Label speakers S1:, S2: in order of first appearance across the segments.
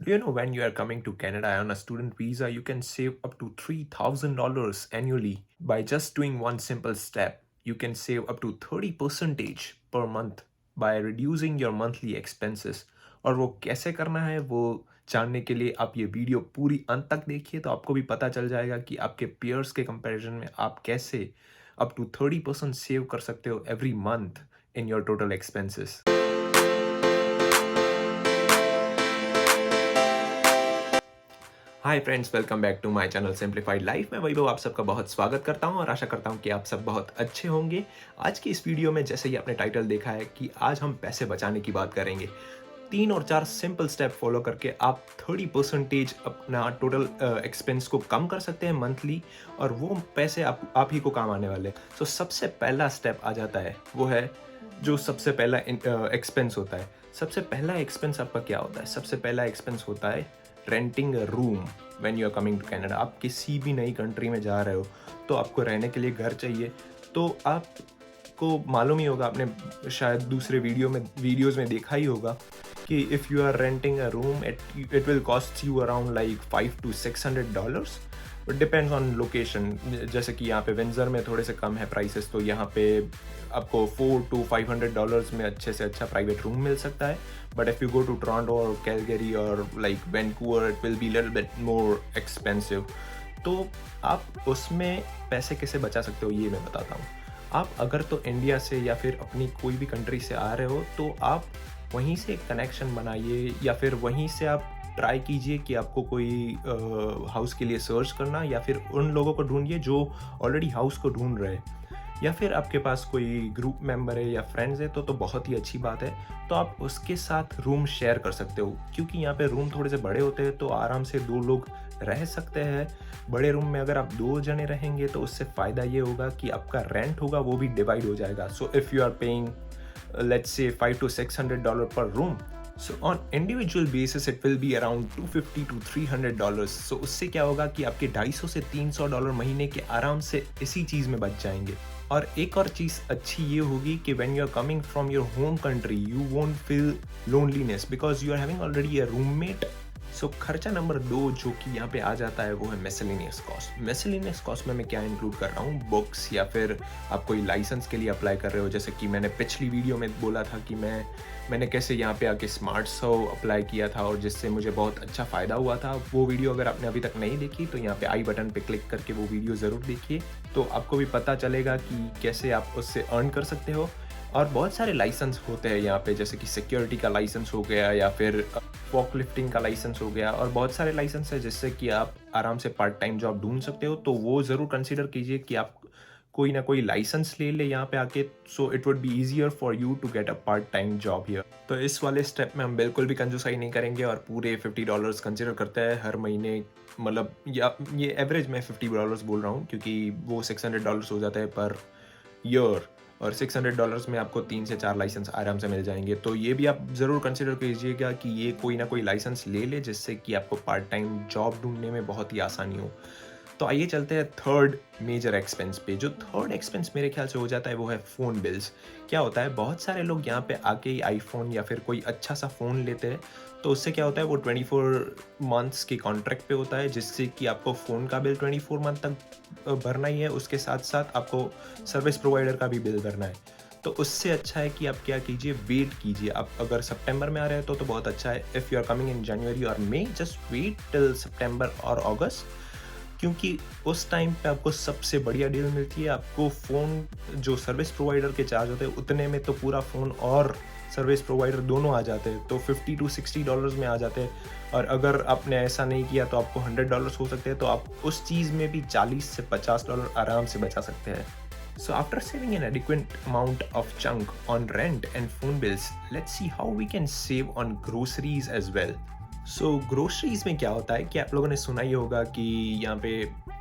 S1: You know, when you are coming to Canada on a student visa, you can save up to $3,000 annually by just doing one simple step. You can save up to 30% per month by reducing your monthly expenses. और वो कैसे करना है वो जानने के लिए आप ये वीडियो पूरी अंत तक देखिए तो आपको भी पता चल जाएगा कि आपके peers के कंपैरिजन में आप कैसे up to 30% सेव कर सकते हो every month in your total expenses. Hi friends, welcome back to my channel simplified life. मैं वैभव आप सबका बहुत स्वागत करता हूं और आशा करता हूं कि आप सब बहुत अच्छे होंगे। आज की इस वीडियो में जैसे ही आपने टाइटल देखा है कि आज हम पैसे बचाने की बात करेंगे। 3 और 4 सिंपल स्टेप फॉलो करके आप 30% अपना टोटल एक्सपेंस को कम कर सकते हैं मंथली, और वो पैसे आप ही को काम आने वाले हैं। सो सबसे पहला स्टेप आ जाता है, वो है जो सबसे पहला एक्सपेंस होता है। सबसे पहला एक्सपेंस आपका क्या होता है? सबसे पहला एक्सपेंस होता है renting a room when you are coming to Canada. आप किसी भी नई कंट्री में जा रहे हो तो आपको रहने के लिए घर चाहिए। तो आपको मालूम ही होगा, आपने शायद दूसरे वीडियोज़ में देखा ही होगा कि if you are renting a room it will cost you around like $500 to $600। But depends on location. जैसे कि यहाँ पे विंडसर में थोड़े से कम है प्राइसेस, तो यहाँ पे आपको $400 to $500 में अच्छे से अच्छा प्राइवेट रूम मिल सकता है। But if you go to Toronto और कैलगरी और like Vancouver, it will be little bit more expensive. तो आप उसमें पैसे कैसे बचा सकते हो ये मैं बताता हूँ। आप अगर तो इंडिया से या फिर अपनी कोई भी कंट्री से आ रहे हो तो आप वहीं से एक कनेक्शन बनाइए, या फिर वहीं से आप ट्राई कीजिए कि आपको कोई हाउस के लिए सर्च करना, या फिर उन लोगों को ढूंढिए जो ऑलरेडी हाउस को ढूंढ रहे हैं। या फिर आपके पास कोई ग्रुप मेंबर है या फ्रेंड्स है तो बहुत ही अच्छी बात है। तो आप उसके साथ रूम शेयर कर सकते हो, क्योंकि यहाँ पे रूम थोड़े से बड़े होते हैं तो आराम से 2 लोग रह सकते हैं। बड़े रूम में अगर आप 2 जने रहेंगे तो उससे फ़ायदा ये होगा कि आपका रेंट होगा वो भी डिवाइड हो जाएगा। So if you are paying let's say $500 to $600 per room, so on individual basis it will be around $250 to $300। so उससे क्या होगा कि आपके $250 से $300 महीने के आराम से इसी चीज़ में बच जाएंगे। और एक और चीज़ अच्छी ये होगी कि when you are coming from your home country you won't feel loneliness because you are having already a roommate। सो खर्चा नंबर 2 जो कि यहाँ पे आ जाता है वो है मिसलेनियस कॉस्ट। मिसलेनियस कॉस्ट में मैं क्या इंक्लूड कर रहा हूँ, बुक्स, या फिर आप कोई लाइसेंस के लिए अप्लाई कर रहे हो। जैसे कि मैंने पिछली वीडियो में बोला था कि मैंने कैसे यहाँ पे आके स्मार्ट 100 अप्लाई किया था और जिससे मुझे बहुत अच्छा फ़ायदा हुआ था। वो वीडियो अगर आपने अभी तक नहीं देखी तो यहाँ पे आई बटन पे क्लिक करके वो वीडियो ज़रूर देखिए, तो आपको भी पता चलेगा कि कैसे आप उससे अर्न कर सकते हो। और बहुत सारे लाइसेंस होते हैं यहाँ पे, जैसे कि सिक्योरिटी का लाइसेंस हो गया या फिर फॉक लिफ्टिंग का लाइसेंस हो गया, और बहुत सारे लाइसेंस है जिससे कि आप आराम से पार्ट टाइम जॉब ढूंढ सकते हो। तो वो ज़रूर कंसीडर कीजिए कि आप कोई ना कोई लाइसेंस ले ले यहाँ पे आके, so it would be easier for you to get a part time job here. तो इस वाले स्टेप में हम बिल्कुल भी कंजूसाई नहीं करेंगे और पूरे $50 कंसिडर करते हैं हर महीने। मतलब या ये एवरेज में $50 बोल रहा हूँ क्योंकि वो $600 हो जाता है पर ईयर, और $600 में आपको 3 से 4 लाइसेंस आराम से मिल जाएंगे। तो ये भी आप ज़रूर कंसिडर कीजिएगा कि ये कोई ना कोई लाइसेंस ले ले जिससे कि आपको पार्ट टाइम जॉब ढूंढने में बहुत ही आसानी हो। तो आइए चलते हैं थर्ड मेजर एक्सपेंस पे। जो थर्ड एक्सपेंस मेरे ख्याल से हो जाता है वो है फ़ोन बिल्स। क्या होता है, बहुत सारे लोग यहाँ पे आके ही आईफोन या फिर कोई अच्छा सा फ़ोन लेते हैं, तो उससे क्या होता है वो 24 मंथ्स के कॉन्ट्रैक्ट पे होता है, जिससे कि आपको फ़ोन का बिल 24 मंथ तक भरना ही है, उसके साथ साथ आपको सर्विस प्रोवाइडर का भी बिल भरना है। तो उससे अच्छा है कि आप क्या कीजिए, वेट कीजिए। आप अगर सितंबर में आ रहे हैं तो बहुत अच्छा है। If you are coming in January और May, just wait till September और अगस्त, क्योंकि उस टाइम पे आपको सबसे बढ़िया डील मिलती है। आपको फ़ोन जो सर्विस प्रोवाइडर के चार्ज होते हैं उतने में तो पूरा फ़ोन और सर्विस प्रोवाइडर दोनों आ जाते हैं, तो $50 to $60 में आ जाते हैं। और अगर आपने ऐसा नहीं किया तो आपको $100 हो सकते हैं, तो आप उस चीज़ में भी $40 से $50 आराम से बचा सकते हैं। So after saving an adequate amount of chunk on rent and phone bills, let's see how we can save on groceries as well. So groceries में क्या होता है कि आप लोगों ने सुना ही होगा कि यहाँ पे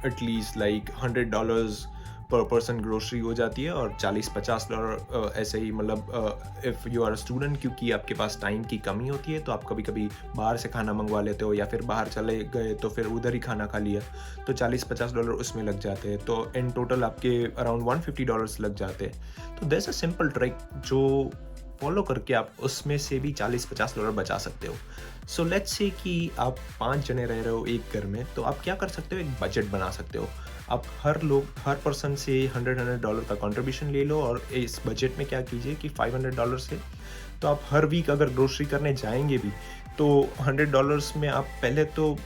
S1: एटलीस्ट लाइक $100 पर पर्सन ग्रोसरी हो जाती है, और $40-50 ऐसे ही। मतलब इफ़ यू आर स्टूडेंट, क्योंकि आपके पास टाइम की कमी होती है तो आप कभी कभी बाहर से खाना मंगवा लेते हो, या फिर बाहर चले गए तो फिर उधर ही खाना खा लिया, तो $40-50 उसमें लग जाते हैं। तो इन टोटल आपके अराउंड $150 लग जाते हैं। तो there is a simple trick जो फॉलो करके आप उसमें से भी $40-50 बचा सकते हो। सो लेट्स से कि आप 5 जने रह रहे हो एक घर में, तो आप क्या कर सकते हो, एक बजट बना सकते हो। आप हर पर्सन से $100 का कंट्रीब्यूशन ले लो और इस बजट में क्या कीजिए कि $500 से तो आप हर वीक अगर ग्रोसरी करने जाएंगे भी तो $100 में आप पहले तो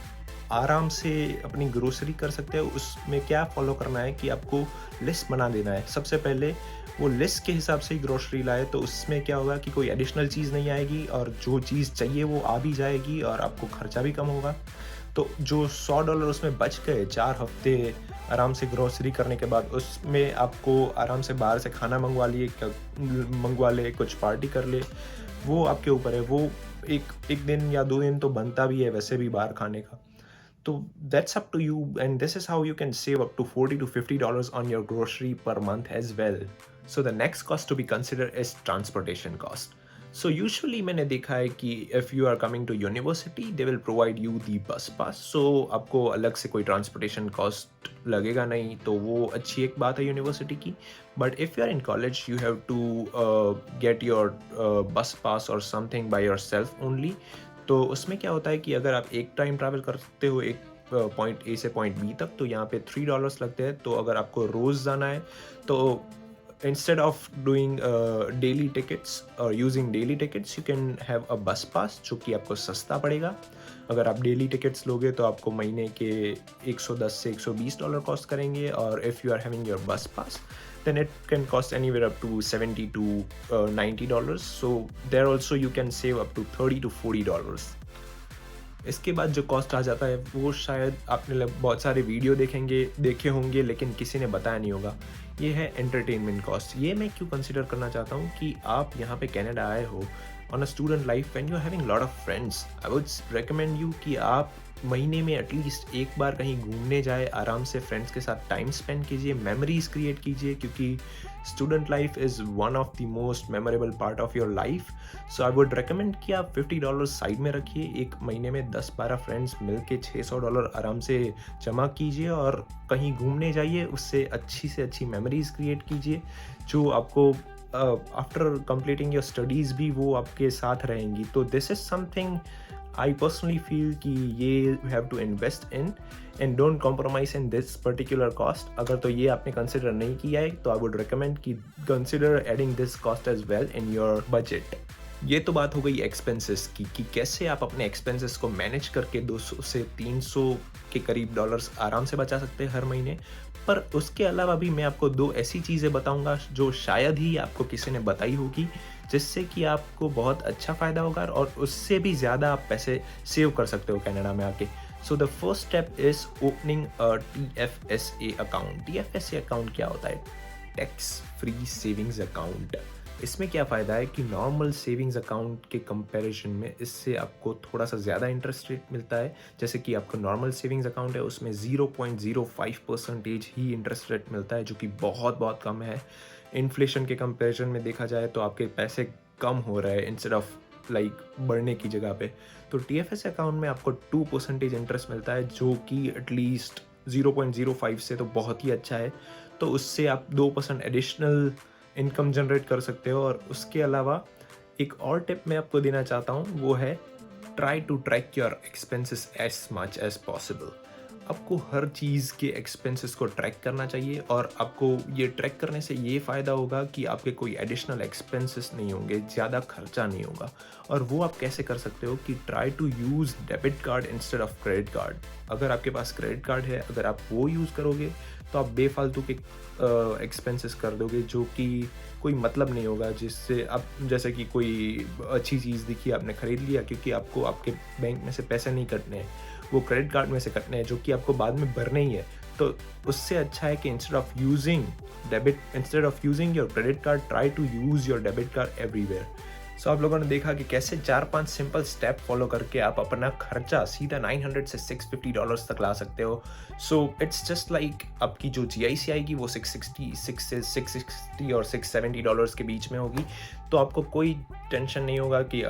S1: आराम से अपनी ग्रोसरी कर सकते हो। उसमें क्या फॉलो करना है कि आपको लिस्ट बना देना है। सबसे पहले वो लिस्ट के हिसाब से ही ग्रोसरी लाए, तो उसमें क्या होगा कि कोई एडिशनल चीज़ नहीं आएगी और जो चीज़ चाहिए वो आ भी जाएगी और आपको खर्चा भी कम होगा। तो जो $100 उसमें बच गए 4 हफ्ते आराम से ग्रोसरी करने के बाद, उसमें आपको आराम से बाहर से खाना मंगवा ले, कुछ पार्टी कर ले, वो आपके ऊपर है। वो एक दिन या 2 दिन तो बनता भी है वैसे भी बाहर खाने का। So that's up to you, and this is how you can save up to $40 to $50 on your grocery per month as well. So the next cost to be considered is transportation cost. So usually मैंने देखा है कि if you are coming to university, they will provide you the bus pass. So आपको अलग से कोई transportation cost लगेगा नहीं, तो वो अच्छी एक बात है यूनिवर्सिटी की. But if you are in college, you have to get your bus pass or something by yourself only. तो उसमें क्या होता है कि अगर आप एक टाइम ट्रैवल करते हो एक पॉइंट ए से पॉइंट बी तक, तो यहाँ पे $3 लगते हैं। तो अगर आपको रोज़ जाना है तो instead of doing daily tickets or using daily tickets, you can have a bus pass जो कि आपको सस्ता पड़ेगा। अगर आप डेली टिकट्स लोगे तो आपको महीने के $110 से $120 कॉस्ट करेंगे, और if you are having your bus pass then it can cost anywhere up to $70 to $90. So there also you can save up to $30 to $40. इसके बाद जो कॉस्ट आ जाता है वो शायद आपने बहुत सारे वीडियो देखे होंगे लेकिन किसी ने बताया नहीं होगा। ये है एंटरटेनमेंट कॉस्ट। ये मैं क्यों कंसिडर करना चाहता हूँ कि आप यहाँ पे कनाडा आए हो on a student life, when you are having lot of friends, I would recommend you कि आप महीने में एटलीस्ट एक बार कहीं घूमने जाए, आराम से फ्रेंड्स के साथ टाइम स्पेंड कीजिए, मेमोरीज क्रिएट कीजिए, क्योंकि student life is one of the most memorable part of your life. So I would recommend कि आप $50 साइड में रखिए, एक महीने में 10-12 फ्रेंड्स मिल के $600 आराम से जमा कीजिए और कहीं घूमने जाइए, उससे अच्छी से अच्छी मेमोरीज क्रिएट कीजिए जो आपको आफ्टर कंप्लीटिंग योर स्टडीज़ भी वो आपके साथ रहेंगी। तो this is something I personally feel कि ये you have to invest in and don't compromise in this particular cost. अगर तो ये आपने consider नहीं किया है तो I would recommend कि consider adding this cost as well in your budget. ये तो बात हो गई एक्सपेंसेस की कि कैसे आप अपने एक्सपेंसेस को मैनेज करके 200 से 300 के करीब डॉलर्स आराम से बचा सकते हैं हर महीने। पर उसके अलावा भी मैं आपको 2 ऐसी चीज़ें बताऊंगा जो शायद ही आपको किसी ने बताई होगी, जिससे कि आपको बहुत अच्छा फ़ायदा होगा और उससे भी ज़्यादा आप पैसे सेव कर सकते हो कनाडा में आके। So the first step is opening a TFSA account. TFSA account क्या होता है? Tax free savings account. इसमें क्या फ़ायदा है कि नॉर्मल सेविंग्स अकाउंट के कंपैरिजन में इससे आपको थोड़ा सा ज़्यादा इंटरेस्ट रेट मिलता है। जैसे कि आपको नॉर्मल सेविंग्स अकाउंट है उसमें 0.05% ही इंटरेस्ट रेट मिलता है, जो कि बहुत बहुत कम है। इन्फ्लेशन के कंपैरिजन में देखा जाए तो आपके पैसे कम हो रहे हैं इंस्टेड ऑफ लाइक बढ़ने की जगह पे। तो TFS अकाउंट में आपको 2% इंटरेस्ट मिलता है, जो कि एटलीस्ट 0.05 से तो बहुत ही अच्छा है। तो उससे आप 2% एडिशनल इनकम जनरेट कर सकते हो। और उसके अलावा एक और टिप मैं आपको देना चाहता हूँ, वो है try to track your expenses as much as possible. आपको हर चीज़ के एक्सपेंसेस को ट्रैक करना चाहिए और आपको ये ट्रैक करने से ये फ़ायदा होगा कि आपके कोई एडिशनल एक्सपेंसेस नहीं होंगे, ज़्यादा खर्चा नहीं होगा। और वो आप कैसे कर सकते हो कि try to use debit card instead of credit card. अगर आपके पास क्रेडिट कार्ड है, अगर आप वो यूज़ करोगे तो आप बेफालतू के एक्सपेंसेस कर दोगे जो कि कोई मतलब नहीं होगा, जिससे आप जैसे कि कोई अच्छी चीज़ दिखी आपने ख़रीद लिया, क्योंकि आपको आपके बैंक में से पैसे नहीं कटने हैं, वो क्रेडिट कार्ड में से कटने हैं जो कि आपको बाद में भरने ही है। तो उससे अच्छा है कि instead of using your credit card, try to use your debit card everywhere. So आप लोगों ने देखा कि कैसे 4-5 सिंपल स्टेप फॉलो करके आप अपना खर्चा सीधा $900 से $650 तक ला सकते हो। सो इट्स जस्ट लाइक आपकी जो GIC आएगी वो 660 और $670 के बीच में होगी। तो आपको कोई टेंशन नहीं होगा कि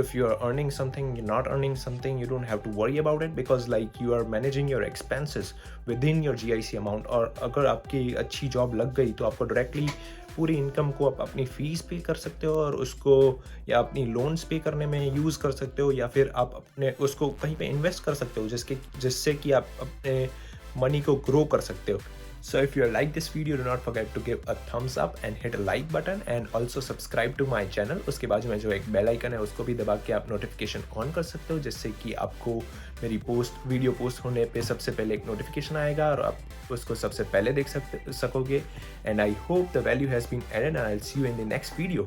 S1: if you are earning something, you're not earning something, you don't have to worry about it because like you are managing your expenses within your GIC amount। और अगर आपकी अच्छी जॉब लग गई तो आपको डायरेक्टली पूरी इनकम को आप अपनी फ़ीस पे कर सकते हो और उसको या अपनी लोन्स पे करने में यूज़ कर सकते हो, या फिर आप अपने उसको कहीं पे इन्वेस्ट कर सकते हो जिससे कि आप अपने मनी को ग्रो कर सकते हो। So if you like this video, do not forget to give a thumbs up and hit a like button and also subscribe to my channel. उसके बाजू में जो एक बेल आइकन है उसको भी दबा के आप नोटिफिकेशन ऑन कर सकते हो, जिससे कि आपको मेरी वीडियो पोस्ट होने पे सबसे पहले एक नोटिफिकेशन आएगा और आप उसको सबसे पहले देख सकोगे। And I hope the value has been added and I will see you in the next video.